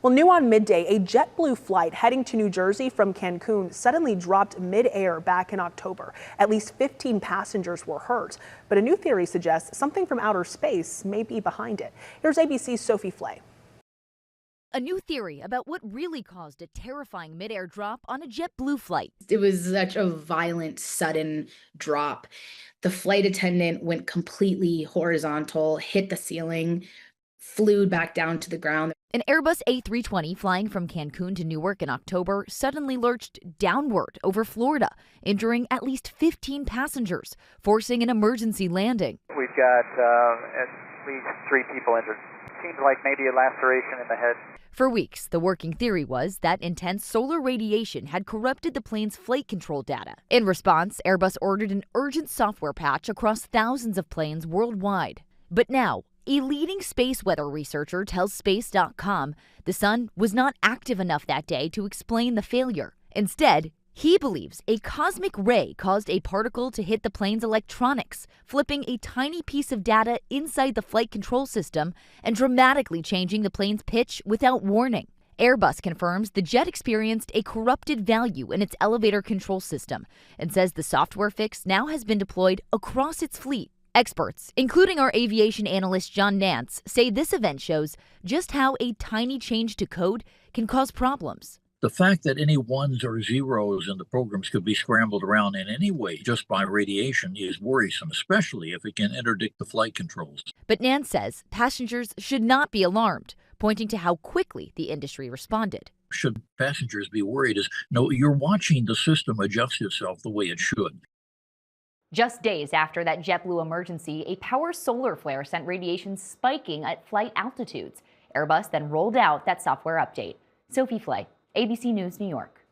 Well, new on midday, a JetBlue flight heading to New Jersey from Cancun suddenly dropped mid-air back in October. At least 15 passengers were hurt, but a new theory suggests something from outer space may be behind it. Here's ABC's Sophie Flay. A new theory about what really caused a terrifying mid-air drop on a JetBlue flight. It was such a violent, sudden drop. The flight attendant went completely horizontal, hit the ceiling, flew back down to the ground. An Airbus A320 flying from Cancun to Newark in October suddenly lurched downward over Florida, injuring at least 15 passengers, forcing an emergency landing. We've got at least 3 people injured. Seems like maybe a laceration in the head. For weeks, the working theory was that intense solar radiation had corrupted the plane's flight control data. In response, Airbus ordered an urgent software patch across thousands of planes worldwide. But now, a leading space weather researcher tells Space.com the sun was not active enough that day to explain the failure. Instead, he believes a cosmic ray caused a particle to hit the plane's electronics, flipping a tiny piece of data inside the flight control system and dramatically changing the plane's pitch without warning. Airbus confirms the jet experienced a corrupted value in its elevator control system and says the software fix now has been deployed across its fleet. Experts, including our aviation analyst John Nance, say this event shows just how a tiny change to code can cause problems. The fact that any ones or zeros in the programs could be scrambled around in any way just by radiation is worrisome, especially if it can interdict the flight controls. But Nance says passengers should not be alarmed, pointing to how quickly the industry responded. Should passengers be worried is, no, you're watching the system adjust itself the way it should. Just days after that JetBlue emergency, a power solar flare sent radiation spiking at flight altitudes. Airbus then rolled out that software update. Sophie Flay, ABC News, New York.